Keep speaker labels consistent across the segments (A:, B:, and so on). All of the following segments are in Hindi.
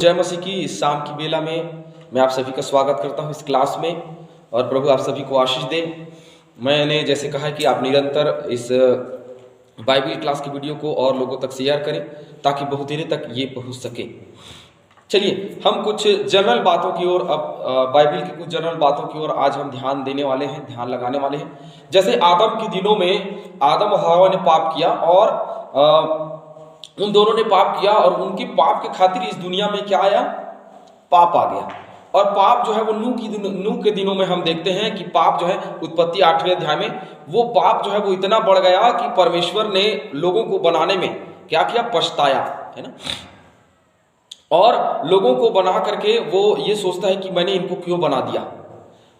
A: जय मसीह की इस शाम की बेला में मैं आप सभी का स्वागत करता हूं इस क्लास में। और प्रभु आप सभी को आशीष दे। मैंने जैसे कहा कि आप निरंतर इस बाइबल क्लास की वीडियो को और लोगों तक शेयर करें ताकि बहुत देर तक ये पहुंच सके। चलिए हम कुछ जनरल बातों की ओर, अब बाइबल की कुछ जनरल बातों की ओर आज हम ध्यान देने वाले हैं, ध्यान लगाने वाले हैं। जैसे आदम के दिनों में आदम और हवा ने पाप किया और उन दोनों ने पाप किया और उनके पाप के खातिर इस दुनिया में क्या आया? पाप आ गया। और पाप जो है वो नूह के दिनों में हम देखते हैं कि पाप जो है उत्पत्ति 8वें अध्याय में वो पाप जो है वो इतना बढ़ गया कि परमेश्वर ने लोगों को बनाने में क्या किया? पछताया, है ना। और लोगों को बना करके वो ये सोचता है कि मैंने इनको क्यों बना दिया।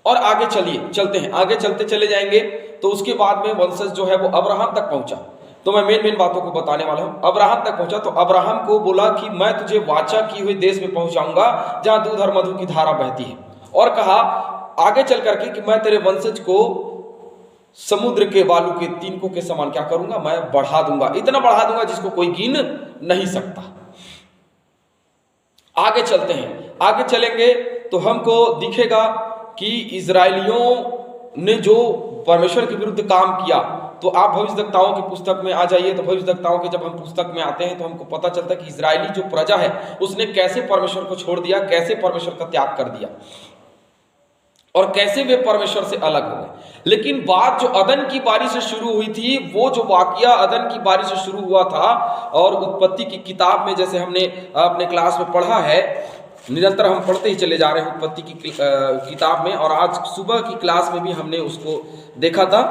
A: और आगे चलते हैं, आगे चलते चले जाएंगे तो उसके बाद में वंशज जो है वो अब्राहम तक पहुंचा। तो मैं मेन बातों को बताने वाला हूं। अब्राहम तक पहुंचा तो अब्राहम को बोला कि मैं तुझे वाचा की हुई देश में पहुंचाऊंगा जहां दूध और मधु की धारा बहती है। और कहा आगे चल करके कि मैं तेरे वंशज को समुद्र के बालू के तिनकों के समान क्या करूंगा? मैं बढ़ा दूंगा, इतना बढ़ा दूंगा जिसको कोई गिन नहीं सकता। आगे चलते हैं, आगे चलेंगे तो हमको दिखेगा कि इजराइलियों ने जो परमेश्वर के विरुद्ध काम किया। तो आप भविष्यवक्ताओं की पुस्तक में आ जाइए तो भविष्यवक्ताओं के जब हम पुस्तक में आते हैं तो हमको पता चलता है कि इजरायली जो प्रजा है उसने कैसे परमेश्वर को छोड़ दिया, कैसे परमेश्वर का त्याग कर दिया और कैसे वे परमेश्वर से अलग हो गए। लेकिन बात जो अदन की बारी से शुरू हुई थी, वो जो वाकया अदन की बारी से शुरू हुआ था और उत्पत्ति की किताब में जैसे हमने अपने क्लास में पढ़ा है, निरंतर हम पढ़ते ही चले जा रहे हैं उत्पत्ति की किताब में। और आज सुबह की क्लास में भी हमने उसको देखा था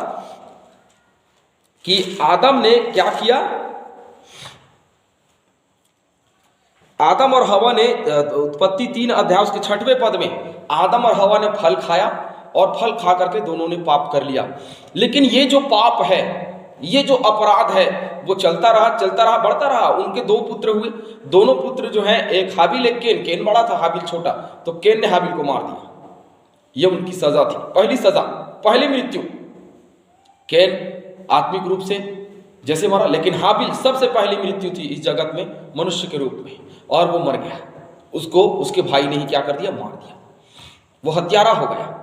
A: कि आदम ने क्या किया? आदम और हवा ने उत्पत्ति 3 अध्याय उसके 6वें पद में आदम और हवा ने फल खाया और फल खा करके दोनों ने पाप कर लिया। लेकिन ये जो पाप है, ये जो अपराध है वो चलता रहा, बढ़ता रहा। उनके 2 पुत्र हुए, दोनों पुत्र जो हैं, एक हाबिल एक केन। केन बड़ा था, हाबिल छोटा, तो केन ने हाबिल को मार दिया। ये उनकी सजा थी, पहली सजा, पहली मृत्यु। केन आत्मिक रूप से जैसे मरा, लेकिन हाबिल सबसे पहली मृत्यु थी इस जगत में मनुष्य के रूप में, और वो मर गया। उसको उसके भाई ने ही क्या कर दिया? मार दिया। वो हत्यारा हो गया।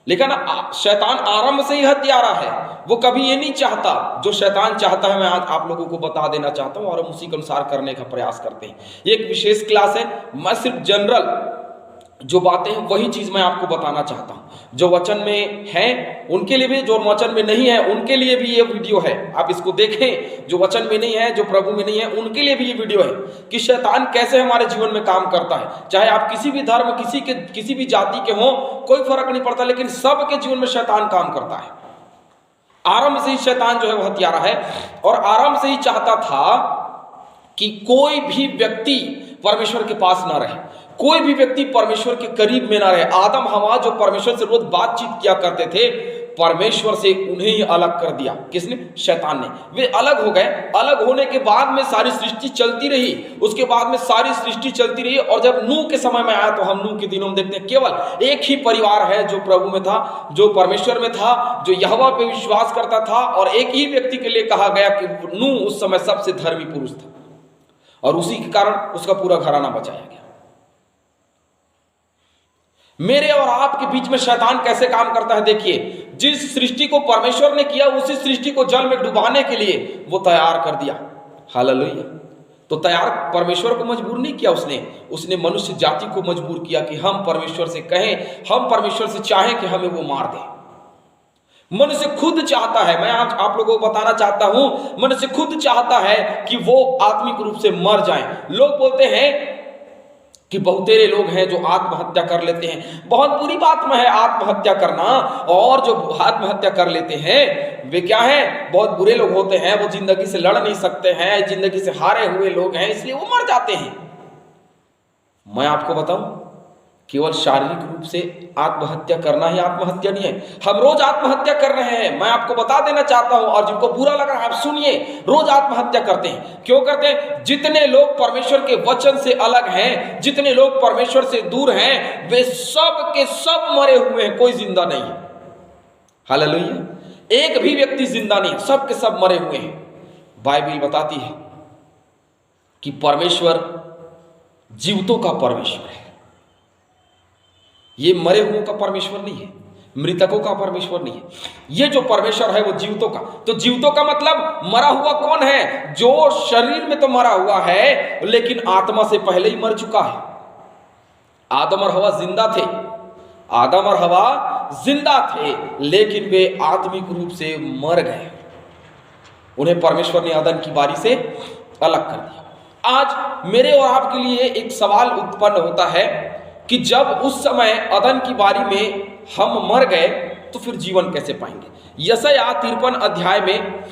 A: लेकिन शैतान आरंभ से ही हत्यारा है, वो कभी ये नहीं चाहता। जो शैतान चाहता है मैं आज आप लोगों को बता देना चाहता हूं और हम उसी के अनुसार करने का प्रयास करते हैं। ये एक विशेष क्लास है, मैं सिर्फ जनरल जो बातें हैं वही चीज मैं आपको बताना चाहता हूं। जो वचन में है उनके लिए भी, जो वचन में नहीं है उनके लिए भी ये वीडियो है। आप इसको देखें। जो वचन में नहीं है, जो प्रभु में नहीं है, उनके लिए भी ये वीडियो है कि शैतान कैसे हमारे जीवन में काम करता है। चाहे आप किसी भी धर्म, किसी भी जाति के हों, कोई फर्क नहीं पड़ता, लेकिन सबके जीवन में शैतान काम करता है। आरंभ से ही शैतान जो है वो हत्यारा है और आरंभ से ही चाहता था कि कोई भी व्यक्ति परमेश्वर के पास ना रहे, कोई भी व्यक्ति परमेश्वर के करीब में ना रहे। आदम हवा जो परमेश्वर से रोज बातचीत किया करते थे, परमेश्वर से उन्हें ही अलग कर दिया। किसने? शैतान ने। वे अलग हो गए। अलग होने के बाद में सारी सृष्टि चलती रही, उसके बाद में सारी सृष्टि चलती रही। और जब नूह के समय में आया तो हम नूह के दिनों में देखते हैं केवल एक ही परिवार है जो प्रभु में था, जो परमेश्वर में था, जो यहोवा पे विश्वास करता था। और एक ही व्यक्ति के लिए कहा गया कि नूह उस समय सबसे धर्मी पुरुष था और उसी के कारण उसका पूरा घराना बचाया गया। मेरे और आपके बीच में शैतान कैसे काम करता है देखिए। जिस सृष्टि को परमेश्वर ने किया उसी सृष्टि को जल में डुबाने के लिए वो तैयार कर दिया। हालेलुया। तो तैयार परमेश्वर को मजबूर नहीं किया उसने मनुष्य जाति को मजबूर किया कि हम परमेश्वर से कहें, हम परमेश्वर से चाहें कि हमें वो मार दे। मनुष्य खुद चाहता है, मैं आज आप लोगों को बताना चाहता हूं, मनुष्य खुद चाहता है कि वो आत्मिक रूप से मर जाएं। लोग बोलते हैं कि बहुतेरे लोग हैं जो आत्महत्या कर लेते हैं। बहुत बुरी बात में है आत्महत्या करना, और जो आत्महत्या कर लेते हैं वे क्या हैं? बहुत बुरे लोग होते हैं। वो जिंदगी से लड़ नहीं सकते हैं, जिंदगी से हारे हुए लोग हैं, इसलिए वो मर जाते हैं। मैं आपको बताऊं, केवल शारीरिक रूप से आत्महत्या करना ही आत्महत्या नहीं है। हम रोज आत्महत्या कर रहे हैं, मैं आपको बता देना चाहता हूं। और जिनको बुरा लग रहा है आप सुनिए, रोज आत्महत्या करते हैं। क्यों करते हैं? जितने लोग परमेश्वर के वचन से अलग हैं, जितने लोग परमेश्वर से दूर हैं, वे सब के सब मरे हुए हैं, कोई जिंदा नहीं है। हालेलुया। एक भी व्यक्ति जिंदा नहीं, सब के सब मरे हुए हैं। बाइबल बताती है कि परमेश्वर जीवितों का परमेश्वर है। ये मरे हुओं का परमेश्वर नहीं है, मृतकों का परमेश्वर नहीं है। ये जो परमेश्वर है वो जीवितों का। तो जीवितों का मतलब मरा हुआ कौन है? जो शरीर में तो मरा हुआ है लेकिन आत्मा से पहले ही मर चुका है। आदम और हवा जिंदा थे, आदम और हवा जिंदा थे, लेकिन वे आत्मिक रूप से मर गए। उन्हें परमेश्वर ने अदन की बारी से अलग कर दिया। आज मेरे और आपके लिए एक सवाल उत्पन्न होता है कि जब उस समय अदन की बारी में हम मर गए तो फिर जीवन कैसे पाएंगे? यशायाह 53 अध्याय में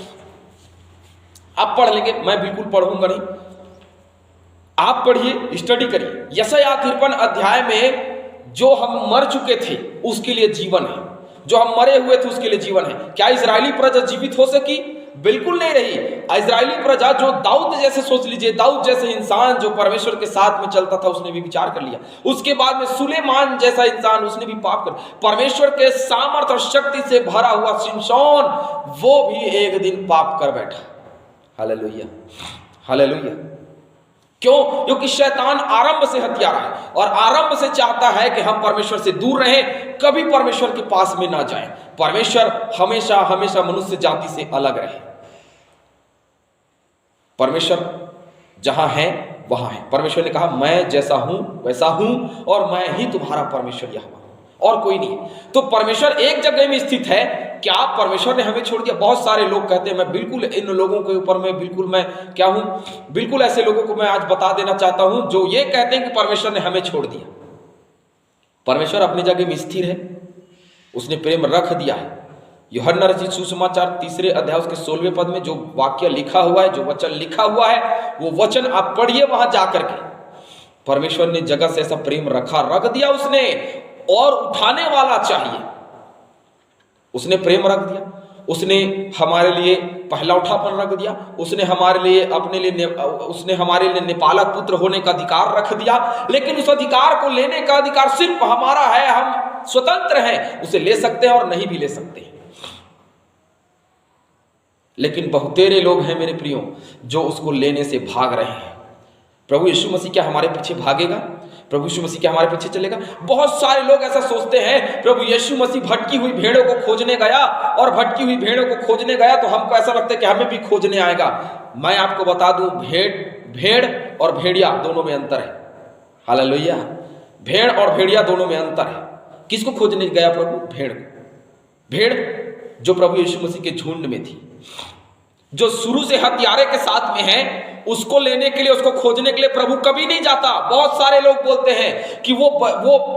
A: आप पढ़ लेंगे, मैं बिल्कुल पढ़ूंगा नहीं, आप पढ़िए, स्टडी करिए। यशायाह 53 अध्याय में जो हम मर चुके थे उसके लिए जीवन है, जो हम मरे हुए थे उसके लिए जीवन है। क्या इजरायली प्रजा जीवित हो सकी? बिल्कुल नहीं रही। इजरायली प्रजा जो दाऊद जैसे, सोच लीजिए दाऊद जैसे इंसान जो परमेश्वर के साथ में चलता था, उसने भी विचार कर लिया। उसके बाद में सुलेमान जैसा इंसान, उसने भी पाप कर, परमेश्वर के सामर्थ और शक्ति से भरा हुआ शिमशोन, वो भी एक दिन पाप कर बैठा। Hallelujah, hallelujah. क्यों? क्योंकि शैतान आरंभ से हत्यारा है और आरंभ से चाहता है कि हम परमेश्वर से दूर रहें, कभी परमेश्वर के पास में ना जाएं। परमेश्वर हमेशा हमेशा मनुष्य जाति से अलग रहे। परमेश्वर जहां है वहां है। परमेश्वर ने कहा मैं जैसा हूं वैसा हूं और मैं ही तुम्हारा परमेश्वर यहोवा हूं, और कोई नहीं। तो परमेश्वर एक जगह में स्थित है। क्या परमेश्वर ने हमें छोड़ दिया? बहुत सारे लोग कहते हैं, मैं बिल्कुल इन लोगों के ऊपर में बिल्कुल मैं क्या हूं, बिल्कुल ऐसे लोगों को मैं आज बता देना चाहता हूं जो ये कहते हैं कि परमेश्वर ने हमें छोड़ दिया। परमेश्वर अपनी जगह में स्थिर है, उसने प्रेम रख दिया है। यूहन्ना रचित सुसमाचार 3 अध्याय उसके 16वें पद में जो वाक्य लिखा हुआ है, जो वचन लिखा हुआ है, वो वचन आप पढ़िए वहां जाकर के। परमेश्वर ने जगत से ऐसा प्रेम रख दिया उसने, और उठाने वाला चाहिए। उसने प्रेम रख दिया, उसने हमारे लिए पहला उठापन रख दिया, उसने हमारे लिए उसने हमारे लिए नेपालक पुत्र होने का अधिकार रख दिया। लेकिन उस अधिकार को लेने का अधिकार सिर्फ हमारा है, हम स्वतंत्र हैं, उसे ले सकते हैं और नहीं भी ले सकते हैं। लेकिन बहुतेरे लोग हैं मेरे प्रियो जो उसको लेने से भाग रहे हैं। प्रभु यीशु मसीह क्या हमारे पीछे भागेगा? प्रभु यीशु मसीह क्या हमारे पीछे चलेगा? बहुत सारे लोग ऐसा सोचते हैं, प्रभु यीशु मसीह भटकी हुई भेड़ों को खोजने गया, और भटकी हुई भेड़ों को खोजने गया तो हमको ऐसा लगता है कि हमें भी खोजने आएगा। मैं आपको बता दूं, भेड़ और भेड़िया दोनों में अंतर है। हालेलुया। भेड़ और भेड़िया दोनों में अंतर है। किसको खोजने गया प्रभु? भेड़ को। भेड़ जो प्रभु यीशु मसीह के झुंड में थी, जो शुरू से हत्यारे के साथ में है, उसको लेने के लिए, उसको खोजने के लिए प्रभु कभी नहीं जाता। बहुत सारे लोग बोलते हैं कि वो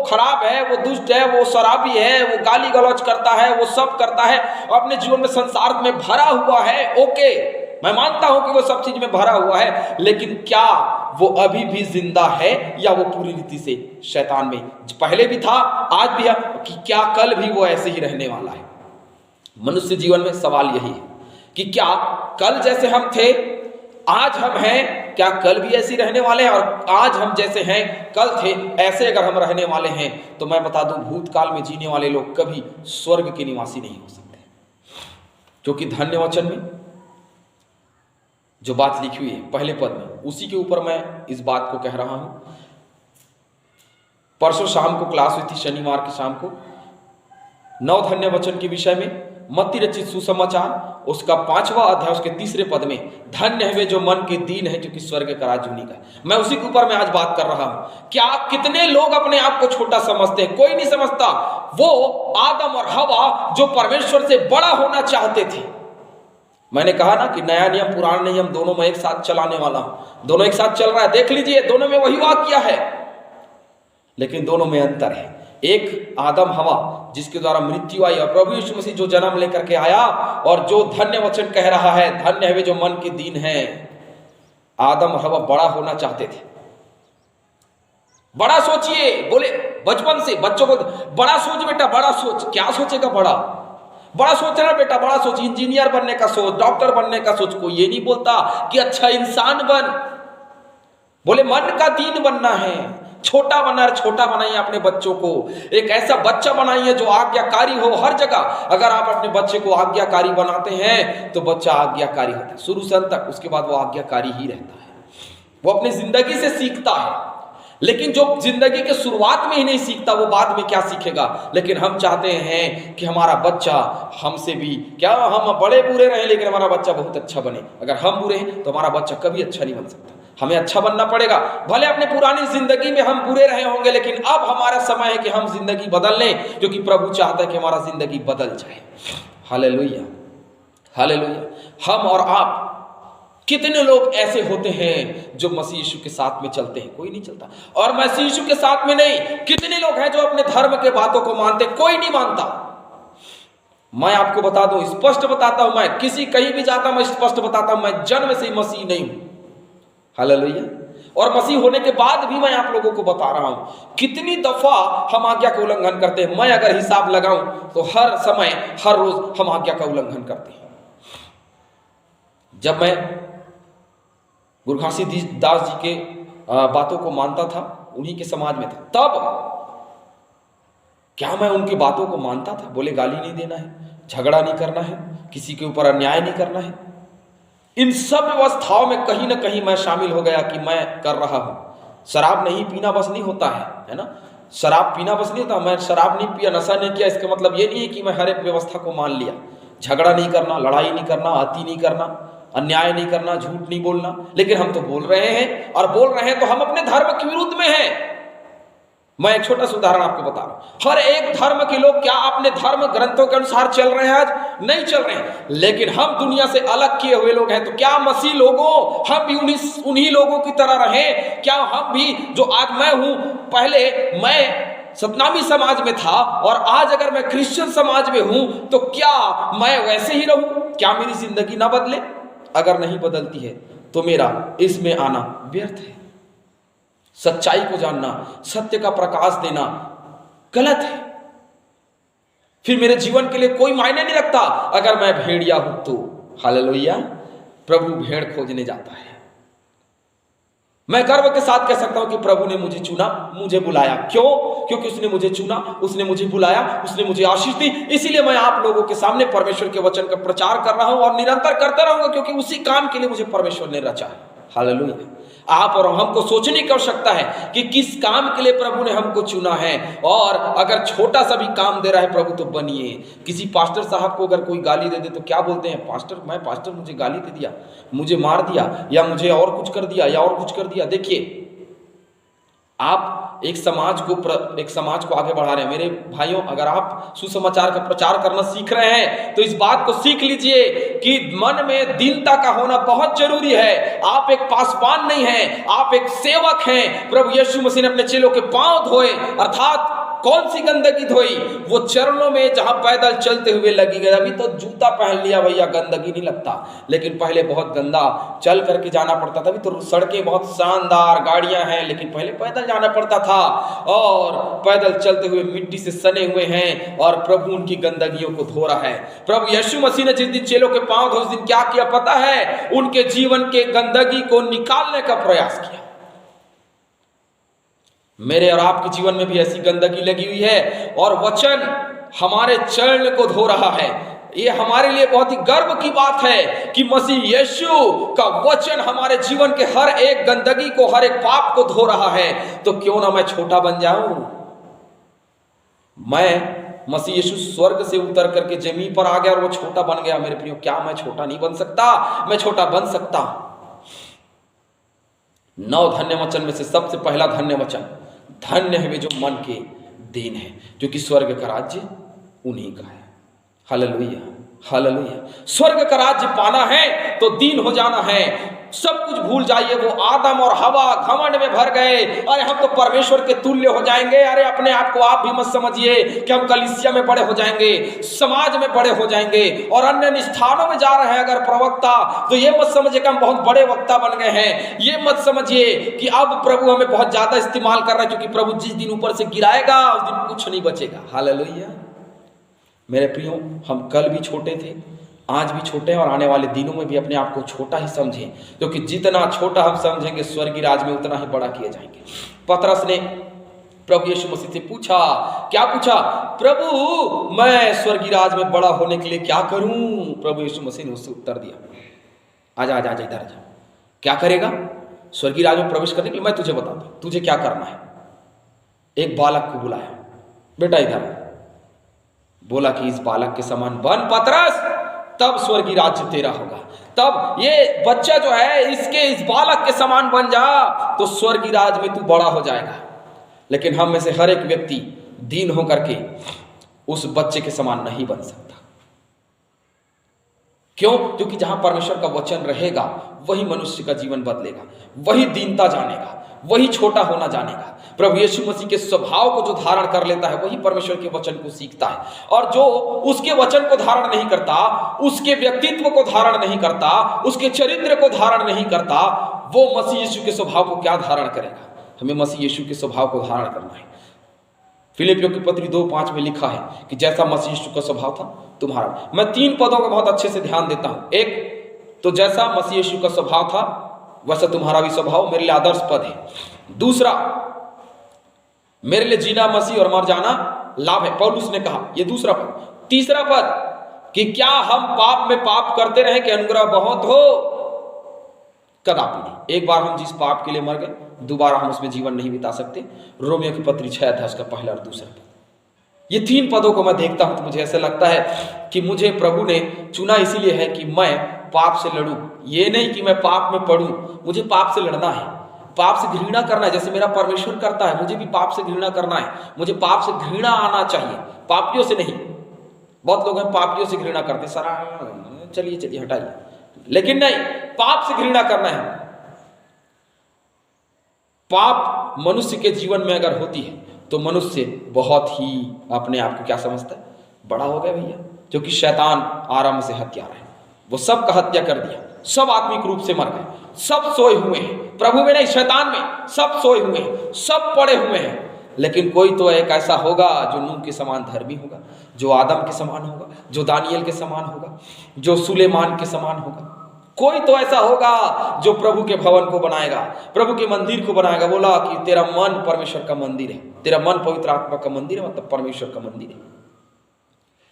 A: खराब है, वो दुष्ट है, वो शराबी है, वो गाली गलौज करता है, वो सब करता है, अपने जीवन में संसार में भरा हुआ है। ओके, मैं मानता हूं कि वो सब चीज में भरा हुआ है, लेकिन क्या वो अभी भी जिंदा है या वो पूरी रीति से शैतान में पहले भी था, आज भी है, कि क्या कल भी वो ऐसे ही रहने वाला है? मनुष्य जीवन में सवाल यही है कि क्या कल जैसे हम थे आज हम हैं, क्या कल भी ऐसे रहने वाले हैं? और आज हम जैसे हैं कल थे, ऐसे अगर हम रहने वाले हैं तो मैं बता दूं, भूतकाल में जीने वाले लोग कभी स्वर्ग के निवासी नहीं हो सकते। क्योंकि धन्य वचन में जो बात लिखी हुई है पहले पद में, उसी के ऊपर मैं इस बात को कह रहा हूं। परसों शाम को क्लास हुई थी, शनिवार की शाम को, 9 धन्य वचन के विषय में। मत्ती रचित सुसमाचार उसका 5वां अध्याय उसके 3 पद में, धन्य है वे जो मन के दीन है क्योंकि स्वर्ग का राज्य उन्हीं का है। मैं उसी के ऊपर मैं आज बात कर रहा हूं। क्या कितने लोग अपने आप को छोटा समझते हैं? कोई नहीं समझता। वो आदम और हवा जो परमेश्वर से बड़ा होना चाहते थे। मैंने कहा ना कि नया नियम पुराना नियम दोनों में एक साथ चलाने वाला हूं, दोनों एक साथ चल रहा है। देख लीजिए, दोनों में वही वाक्य है, लेकिन दोनों में अंतर है। एक आदम हवा जिसके द्वारा मृत्यु आई, और प्रभु यीशु मसीह जो जन्म लेकर के आया, और जो धन्य वचन कह रहा है, धन्य है वे जो मन के दीन हैं। आदम हवा बड़ा होना चाहते थे। बड़ा सोचिए, बोले बचपन से बच्चों को बड़ा सोच बेटा, बड़ा सोच। क्या सोचेगा? बड़ा सोचना बेटा, बड़ा सोच। इंजीनियर बनने का सोच, डॉक्टर बनने का सोच। कोई ये नहीं बोलता कि अच्छा इंसान बन। बोले मन का दीन बनना है, छोटा बनना है। छोटा बनाइए अपने बच्चों को, एक ऐसा बच्चा बनाइए जो आज्ञाकारी हो हर जगह। अगर आप अपने बच्चे को आज्ञाकारी बनाते हैं तो बच्चा आज्ञाकारी होता है शुरू से अंत तक, उसके बाद वो आज्ञाकारी ही रहता है। वो अपनी जिंदगी से सीखता है। लेकिन जो जिंदगी के शुरुआत में ही नहीं सीखता वो बाद में क्या सीखेगा। लेकिन हम चाहते हैं कि हमारा बच्चा हमसे भी क्या, हम बड़े बुरे रहें लेकिन हमारा बच्चा बहुत अच्छा बने। अगर हम बुरे हैं तो हमारा बच्चा कभी अच्छा नहीं बन सकता। हमें अच्छा बनना पड़ेगा। भले अपने पुरानी जिंदगी में हम बुरे रहे होंगे, लेकिन अब हमारा समय है कि हम जिंदगी बदल लें, क्योंकि प्रभु चाहता है कि हमारा जिंदगी बदल जाए। Hallelujah, hallelujah. हम और आप, कितने लोग ऐसे होते हैं जो मसीह यीशु के साथ में चलते हैं? कोई नहीं चलता। और मसीह यीशु के साथ में नहीं, कितने लोग हैं जो अपने धर्म के बातों को मानते? कोई नहीं मानता। मैं आपको बता दूं, स्पष्ट बताता हूं, मैं किसी कहीं भी जाता हूं मैं स्पष्ट बताता हूं, मैं जन्म से ही मसीह नहीं हूं। हालेलुया। और मसीह होने के बाद भी मैं आप लोगों को बता रहा हूं, कितनी दफा हम आज्ञा का उल्लंघन करते हैं। मैं अगर हिसाब लगाऊं तो हर समय, हर रोज हम आज्ञा का उल्लंघन करते हैं। जब मैं गुरु घासीदास जी के बातों को मानता था, उन्हीं के समाज में था, तब क्या मैं उनकी बातों को मानता था? बोले गाली नहीं देना है, झगड़ा नहीं करना है, किसी के ऊपर अन्याय नहीं करना है। इन सब व्यवस्थाओं में कहीं ना कहीं मैं शामिल हो गया कि मैं कर रहा हूं। शराब नहीं पीना बस नहीं होता है ना? शराब पीना बस नहीं होता। मैं शराब नहीं पिया, नशा नहीं किया, इसका मतलब ये नहीं है कि मैं हर एक व्यवस्था को मान लिया। झगड़ा नहीं करना, लड़ाई नहीं करना, अति नहीं करना, अन्याय नहीं करना, झूठ नहीं बोलना। लेकिन हम तो बोल रहे हैं, और बोल रहे हैं तो हम अपने धर्म के विरुद्ध में हैं। मैं एक छोटा सा उदाहरण आपको बता रहा हूं। हर एक धर्म के लोग क्या अपने धर्म ग्रंथों के अनुसार चल रहे हैं? आज नहीं चल रहे हैं। लेकिन हम दुनिया से अलग किए हुए लोग हैं, तो क्या मसीह लोगों हम भी उन्हीं लोगों की तरह रहें? क्या हम भी, जो आज मैं हूं, पहले मैं सतनामी समाज में था और आज अगर मैं क्रिश्चियन समाज में हूं, तो क्या मैं वैसे ही रहूं? क्या मेरी जिंदगी ना बदले? अगर नहीं बदलती है तो मेरा इसमें आना व्यर्थ है। सच्चाई को जानना, सत्य का प्रकाश देना गलत है। फिर मेरे जीवन के लिए कोई मायने नहीं रखता अगर मैं भेड़िया हूं तो। हालेलुया। प्रभु भेड़ खोजने जाता है। मैं गर्व के साथ कह सकता हूं कि प्रभु ने मुझे चुना, मुझे बुलाया। क्यों? क्योंकि उसने मुझे चुना, उसने मुझे बुलाया, उसने मुझे आशीष दी। इसीलिए मैं आप लोगों के सामने परमेश्वर के वचन का प्रचार कर रहा हूं और निरंतर करता रहूंगा, क्योंकि उसी काम के लिए मुझे परमेश्वर ने रचा है। हालेलुया। आप और हमको सोचने की आवश्यकता है कि किस काम के लिए प्रभु ने हमको चुना है। और अगर छोटा सा भी काम दे रहा है प्रभु तो बनिए। किसी पास्टर साहब को अगर कोई गाली दे दे तो क्या बोलते हैं? पास्टर मुझे गाली दे दिया, मुझे मार दिया, या मुझे और कुछ कर दिया, या और कुछ कर दिया। देखिए, आप एक समाज को आगे बढ़ा रहे हैं। मेरे भाइयों, अगर आप सुसमाचार का प्रचार करना सीख रहे हैं तो इस बात को सीख लीजिए कि मन में दीनता का होना बहुत जरूरी है। आप एक पासवान नहीं हैं, आप एक सेवक हैं। प्रभु यीशु मसीह ने अपने चेलों के पांव धोए, अर्थात कौन सी गंदगी धोई? वो चरणों में जहां पैदल चलते हुए लगी गई। अभी तो जूता पहन लिया भैया, गंदगी नहीं लगता, लेकिन पहले बहुत गंदा चल करके जाना पड़ता था। अभी तो सड़कें बहुत शानदार, गाड़ियां हैं, लेकिन पहले पैदल जाना पड़ता था और पैदल चलते हुए मिट्टी से सने हुए हैं और प्रभु उनकी गंदगियों को धो रहा है। प्रभु यीशु मसीह ने जिस दिन चेलों के पांव धोए, उस दिन क्या किया पता है? उनके जीवन के गंदगी को निकालने का प्रयास किया। मेरे और आपके जीवन में भी ऐसी गंदगी लगी हुई है और वचन हमारे चरण को धो रहा है। ये हमारे लिए बहुत ही गर्व की बात है कि मसीह यीशु का वचन हमारे जीवन के हर एक गंदगी को, हर एक पाप को धो रहा है। तो क्यों ना मैं छोटा बन जाऊं? मैं मसीह यीशु स्वर्ग से उतर करके जमीन पर आ गया और वो छोटा बन गया। मेरे प्रियो, क्या मैं छोटा नहीं बन सकता? मैं छोटा बन सकता। 9 धन्य वचन में से सबसे पहला धन्य वचन, धन्य है वे जो मन के दीन है, क्योंकि स्वर्ग का राज्य उन्हीं का है। Hallelujah, hallelujah. स्वर्ग का राज्य पाना है तो दीन हो जाना है। सब कुछ भूल जाइए। वो आदम और हवा घमंड में भर गए, अरे हम तो परमेश्वर के तुल्य हो जाएंगे। अरे अपने आप को आप भी मत समझिए कि हम कलीसिया में बड़े हो जाएंगे, समाज में बड़े हो जाएंगे और अन्य स्थानों में जा रहे हैं अगर प्रवक्ता, तो ये मत समझिए कि हम बहुत बड़े वक्ता बन गए हैं। ये मत समझिए कि अब प्रभु हमें बहुत ज्यादा इस्तेमाल कर रहा है, क्योंकि प्रभु जिस दिन ऊपर से गिराएगा उस दिन कुछ नहीं बचेगा। हालेलुया। मेरे प्रियो, हम कल भी छोटे थे, आज भी छोटे हैं और आने वाले दिनों में भी अपने आप को छोटा ही समझें, क्योंकि जितना छोटा हम समझेंगे स्वर्गीय राज में उतना ही बड़ा किए जाएंगे। पतरस ने प्रभु यीशु मसीह से पूछा, क्या पूछा? प्रभु, मैं स्वर्गीय राज में बड़ा होने के लिए क्या करूं? प्रभु यीशु मसीह ने उससे उत्तर दिया, आजा आजा आजा, इधर जा। क्या करेगा? स्वर्गीय राज में प्रवेश करने के लिए मैं तुझे बताता हूं, तुझे क्या करना है। एक बालक को बुलाया, बेटा इधर। बोला कि इस बालक के समान बन पतरस, तब स्वर्गीय राज्य तेरा होगा। तब ये बच्चा जो है इस बालक के समान बन जा तो स्वर्गीय राज में तू बड़ा हो जाएगा। लेकिन हम में से हर एक व्यक्ति दीन होकर के उस बच्चे के समान नहीं बन सकता। क्यों? क्योंकि जहां परमेश्वर का वचन रहेगा वही मनुष्य का जीवन बदलेगा, वही दीनता जानेगा, वही छोटा होना जानेगा। प्रभु यीशु मसीह के स्वभाव को जो धारण कर लेता है वही परमेश्वर के वचन को सीखता है। और जो उसके वचन को धारण नहीं करता, उसके व्यक्तित्व को धारण नहीं करता, उसके चरित्र को धारण नहीं करता, वो मसीह यीशु के स्वभाव को क्या धारण करेगा? हमें मसीह यीशु के स्वभाव को धारण करना है। फिलिपियों की पत्री 2:5 में लिखा है कि जैसा मसीह यीशु का स्वभाव था तुम्हारा। मैं 3 पदों को बहुत अच्छे से ध्यान देता हूं। एक तो जैसा मसीह यीशु का स्वभाव था वैसा तुम्हारा भी स्वभाव मेरे लिए आदर्श पद है। दूसरा, मेरे लिए जीना मसीह और मर जाना लाभ है, पौलुस ने कहा, ये दूसरा पद। तीसरा पद कि क्या हम पाप में पाप करते रहे कि अनुग्रह बहुत हो? कदापि नहीं। एक बार हम जिस पाप के लिए मर गए दोबारा हम उसमें जीवन नहीं बिता सकते। रोमियो की पत्री 6 अध्याय का पहला और दूसरा पद। ये 3 पदों को मैं देखता हूं तो मुझे ऐसा लगता है कि मुझे प्रभु ने चुना इसीलिए है कि मैं पाप से लड़ूं। ये नहीं कि मैं पाप में पड़ूं, मुझे पाप से लड़ना है, पाप से घृणा करना है। जैसे मेरा परमेश्वर करता है मुझे भी पाप से घृणा करना है। मुझे पाप से घृणा आना चाहिए, पापियों से नहीं। बहुत लोग हैं पापियों से घृणा करते, सारा चलिए चलिए हटाइए, लेकिन नहीं, पाप से घृणा करना है। पाप मनुष्य के जीवन में अगर होती है तो मनुष्य बहुत ही अपने आप को क्या समझता है? बड़ा हो गया भैया, क्योंकि शैतान आरंभ से हत्यारा है। वो सब का हत्या कर दिया, सब आत्मिक रूप से मर गए, सब सोए हुए हैं, प्रभु में नहीं शैतान में, सब सोए हुए हैं, सब पड़े हुए हैं। लेकिन कोई तो एक ऐसा होगा जो नूह के समान धर्मी होगा, जो आदम के समान होगा, जो दानियल के समान होगा, जो सुलेमान के समान होगा। कोई तो ऐसा होगा जो प्रभु के भवन को बनाएगा, प्रभु के मंदिर को बनाएगा। बोला कि तेरा मन परमेश्वर का मंदिर है, तेरा मन पवित्र आत्मा का मंदिर है, मतलब परमेश्वर का मंदिर है।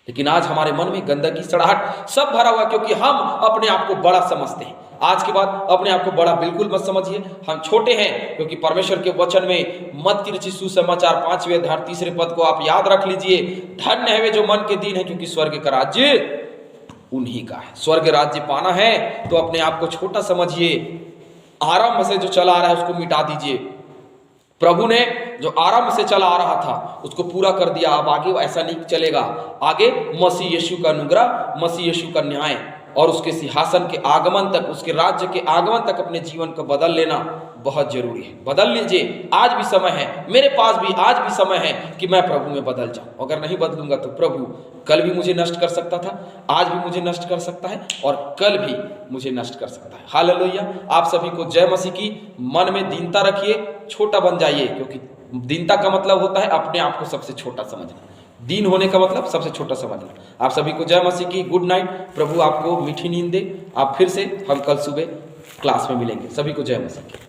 A: लेकिन आज हमारे मन में गंदगी, सड़ाहट सब भरा हुआ, क्योंकि हम अपने आप को बड़ा समझते हैं। आज के बाद अपने आप को बड़ा बिल्कुल मत समझिए, हम छोटे हैं। क्योंकि परमेश्वर के वचन में मत्ती रचित सुसमाचार 5वें अध्याय 3 पद को आप याद रख लीजिए, धन्य है वे जो मन के दीन है क्योंकि स्वर्ग का राज्य उन्हीं का है। स्वर्ग राज्य पाना है तो अपने आप को छोटा समझिए, आरंभ से जो चला आ रहा है उसको मिटा दीजिए। प्रभु ने जो आरंभ से चला आ रहा था उसको पूरा कर दिया, अब आगे ऐसा नहीं चलेगा। आगे मसीह यीशु का अनुग्रह, मसीह यीशु का न्याय और उसके सिंहासन के आगमन तक, उसके राज्य के आगमन तक अपने जीवन को बदल लेना बहुत जरूरी है। बदल लीजिए, आज भी समय है, मेरे पास भी आज भी समय है कि मैं प्रभु में बदल जाऊं। अगर नहीं बदलूंगा तो प्रभु कल भी मुझे नष्ट कर सकता था, आज भी मुझे नष्ट कर सकता है और कल भी मुझे नष्ट कर सकता है। हालेलुया। आप सभी को जय मसीह की। मन में दीनता रखिए, छोटा बन जाइए, क्योंकि दीनता का मतलब होता है अपने आप को सबसे छोटा समझना। दीन होने का मतलब सबसे छोटा समझना। आप सभी को जय मसीह की। Good night. प्रभु आपको मीठी नींद दे। आप फिर से हम कल सुबह क्लास में मिलेंगे। सभी को जय मसीह की।